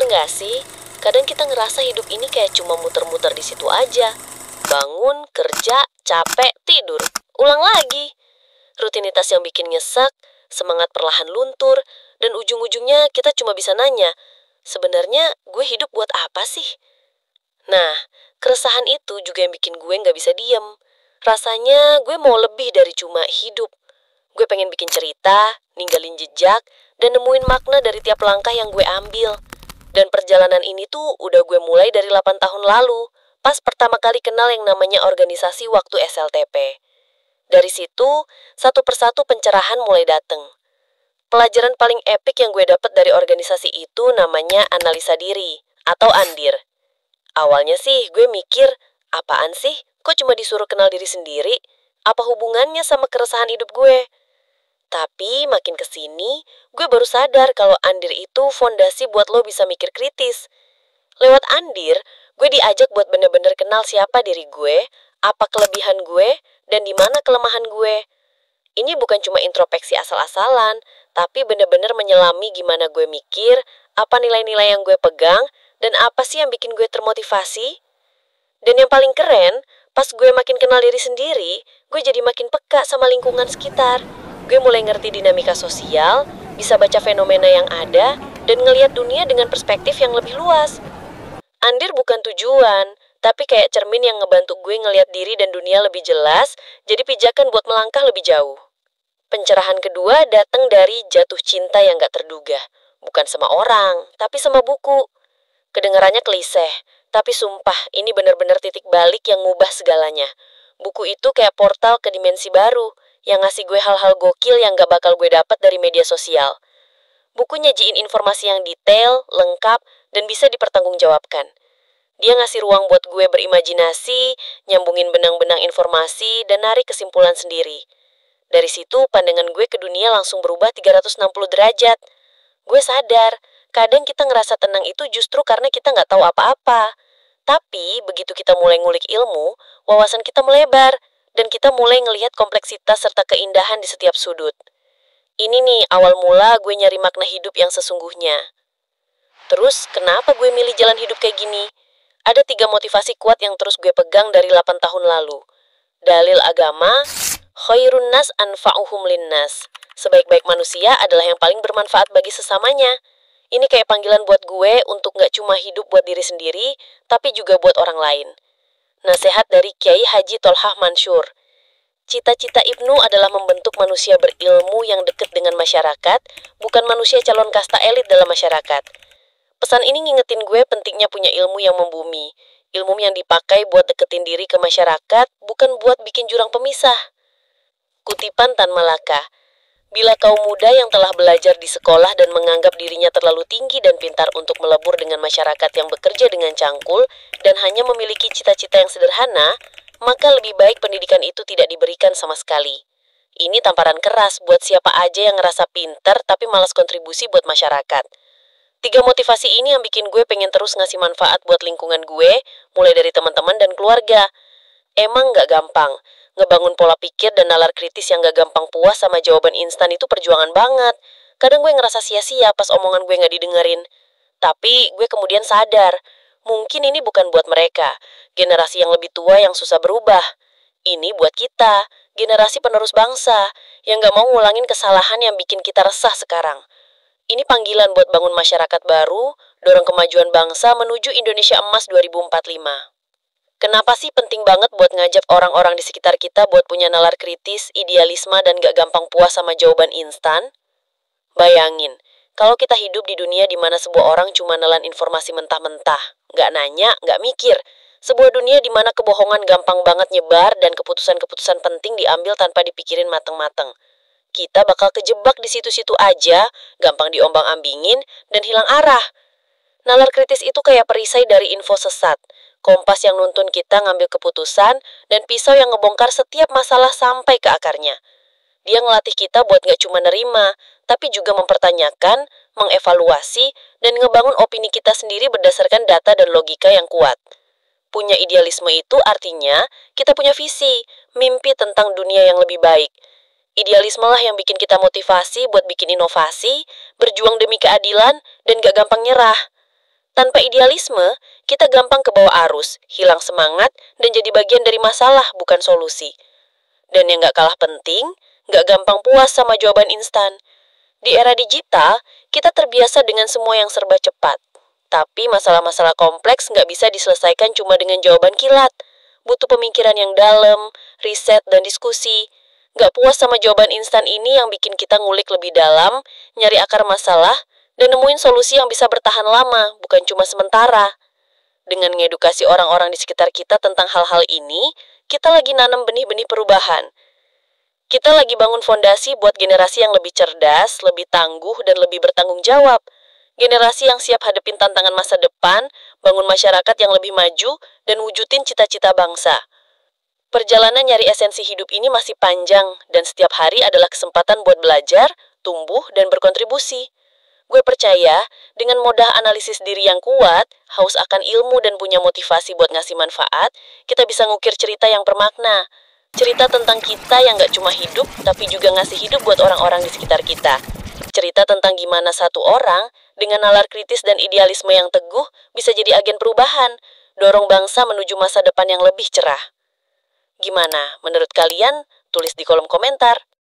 nggak sih? Kadang kita ngerasa hidup ini kayak cuma muter-muter di situ aja. Bangun, kerja, capek, tidur. Ulang lagi. Rutinitas yang bikin nyesek, semangat perlahan luntur, dan ujung-ujungnya kita cuma bisa nanya, sebenarnya gue hidup buat apa sih? Nah, keresahan itu juga yang bikin gue nggak bisa diem. Rasanya gue mau lebih dari cuma hidup. Gue pengen bikin cerita, ninggalin jejak, dan nemuin makna dari tiap langkah yang gue ambil. Dan perjalanan ini tuh udah gue mulai dari 8 tahun lalu, pas pertama kali kenal yang namanya organisasi waktu SLTP. Dari situ, satu persatu pencerahan mulai dateng. Pelajaran paling epik yang gue dapet dari organisasi itu namanya analisa diri, atau andir. Awalnya sih gue mikir, apaan sih? Kok cuma disuruh kenal diri sendiri? Apa hubungannya sama keresahan hidup gue? Tapi makin kesini, gue baru sadar kalau andir itu fondasi buat lo bisa mikir kritis. Lewat andir, gue diajak buat bener-bener kenal siapa diri gue, apa kelebihan gue, dan di mana kelemahan gue. Ini bukan cuma introspeksi asal-asalan, tapi bener-bener menyelami gimana gue mikir, apa nilai-nilai yang gue pegang, dan apa sih yang bikin gue termotivasi. Dan yang paling keren, pas gue makin kenal diri sendiri, gue jadi makin peka sama lingkungan sekitar. Gue mulai ngerti dinamika sosial, bisa baca fenomena yang ada, dan ngelihat dunia dengan perspektif yang lebih luas. Andir bukan tujuan, tapi kayak cermin yang ngebantu gue ngelihat diri dan dunia lebih jelas, jadi pijakan buat melangkah lebih jauh. Pencerahan kedua datang dari jatuh cinta yang gak terduga. Bukan sama orang, tapi sama buku. Kedengarannya klise, tapi sumpah ini benar-benar titik balik yang ngubah segalanya. Buku itu kayak portal ke dimensi baru, yang ngasih gue hal-hal gokil yang gak bakal gue dapat dari media sosial. Buku nyajiin informasi yang detail, lengkap, dan bisa dipertanggungjawabkan. Dia ngasih ruang buat gue berimajinasi, nyambungin benang-benang informasi, dan narik kesimpulan sendiri. Dari situ, pandangan gue ke dunia langsung berubah 360 derajat. Gue sadar, kadang kita ngerasa tenang itu justru karena kita nggak tahu apa-apa. Tapi, begitu kita mulai ngulik ilmu, wawasan kita melebar, dan kita mulai ngelihat kompleksitas serta keindahan di setiap sudut. Ini nih, awal mula gue nyari makna hidup yang sesungguhnya. Terus, kenapa gue milih jalan hidup kayak gini? Ada 3 motivasi kuat yang terus gue pegang dari 8 tahun lalu. Dalil agama, khairun nas anfa'uhum linnas. Sebaik-baik manusia adalah yang paling bermanfaat bagi sesamanya. Ini kayak panggilan buat gue untuk gak cuma hidup buat diri sendiri, tapi juga buat orang lain. Nasihat dari Kiai Haji Tolhah Mansur. Cita-cita Ibnu adalah membentuk manusia berilmu yang dekat dengan masyarakat, bukan manusia calon kasta elit dalam masyarakat. Pesan ini ngingetin gue pentingnya punya ilmu yang membumi. Ilmu yang dipakai buat deketin diri ke masyarakat, bukan buat bikin jurang pemisah. Kutipan Tan Malaka. Bila kaum muda yang telah belajar di sekolah dan menganggap dirinya terlalu tinggi dan pintar untuk melebur dengan masyarakat yang bekerja dengan cangkul dan hanya memiliki cita-cita yang sederhana, maka lebih baik pendidikan itu tidak diberikan sama sekali. Ini tamparan keras buat siapa aja yang ngerasa pintar tapi malas kontribusi buat masyarakat. 3 motivasi ini yang bikin gue pengen terus ngasih manfaat buat lingkungan gue, mulai dari teman-teman dan keluarga. Emang gak gampang. Ngebangun pola pikir dan nalar kritis yang gak gampang puas sama jawaban instan itu perjuangan banget. Kadang gue ngerasa sia-sia pas omongan gue gak didengerin. Tapi gue kemudian sadar, mungkin ini bukan buat mereka, generasi yang lebih tua yang susah berubah. Ini buat kita, generasi penerus bangsa, yang gak mau ngulangin kesalahan yang bikin kita resah sekarang. Ini panggilan buat bangun masyarakat baru, dorong kemajuan bangsa menuju Indonesia Emas 2045. Kenapa sih penting banget buat ngajak orang-orang di sekitar kita buat punya nalar kritis, idealisme, dan gak gampang puas sama jawaban instan? Bayangin, kalau kita hidup di dunia di mana sebuah orang cuma nelan informasi mentah-mentah, gak nanya, gak mikir. Sebuah dunia di mana kebohongan gampang banget nyebar dan keputusan-keputusan penting diambil tanpa dipikirin mateng-mateng. Kita bakal kejebak di situ-situ aja, gampang diombang-ambingin, dan hilang arah. Nalar kritis itu kayak perisai dari info sesat. Kompas yang nuntun kita ngambil keputusan, dan pisau yang ngebongkar setiap masalah sampai ke akarnya. Dia ngelatih kita buat gak cuma nerima, tapi juga mempertanyakan, mengevaluasi, dan ngebangun opini kita sendiri berdasarkan data dan logika yang kuat. Punya idealisme itu artinya kita punya visi, mimpi tentang dunia yang lebih baik. Idealisme lah yang bikin kita motivasi buat bikin inovasi, berjuang demi keadilan, dan gak gampang nyerah. Tanpa idealisme, kita gampang ke bawah arus, hilang semangat, dan jadi bagian dari masalah, bukan solusi. Dan yang gak kalah penting, gak gampang puas sama jawaban instan. Di era digital, kita terbiasa dengan semua yang serba cepat. Tapi masalah-masalah kompleks gak bisa diselesaikan cuma dengan jawaban kilat. Butuh pemikiran yang dalam, riset, dan diskusi. Gak puas sama jawaban instan ini yang bikin kita ngulik lebih dalam, nyari akar masalah, dan nemuin solusi yang bisa bertahan lama, bukan cuma sementara. Dengan ngedukasi orang-orang di sekitar kita tentang hal-hal ini, kita lagi nanam benih-benih perubahan. Kita lagi bangun fondasi buat generasi yang lebih cerdas, lebih tangguh, dan lebih bertanggung jawab. Generasi yang siap hadepin tantangan masa depan, bangun masyarakat yang lebih maju, dan wujudin cita-cita bangsa. Perjalanan nyari esensi hidup ini masih panjang, dan setiap hari adalah kesempatan buat belajar, tumbuh, dan berkontribusi. Gue percaya, dengan modah analisis diri yang kuat, haus akan ilmu dan punya motivasi buat ngasih manfaat, kita bisa ngukir cerita yang bermakna. Cerita tentang kita yang gak cuma hidup, tapi juga ngasih hidup buat orang-orang di sekitar kita. Cerita tentang gimana satu orang, dengan nalar kritis dan idealisme yang teguh, bisa jadi agen perubahan, dorong bangsa menuju masa depan yang lebih cerah. Gimana? Menurut kalian? Tulis di kolom komentar.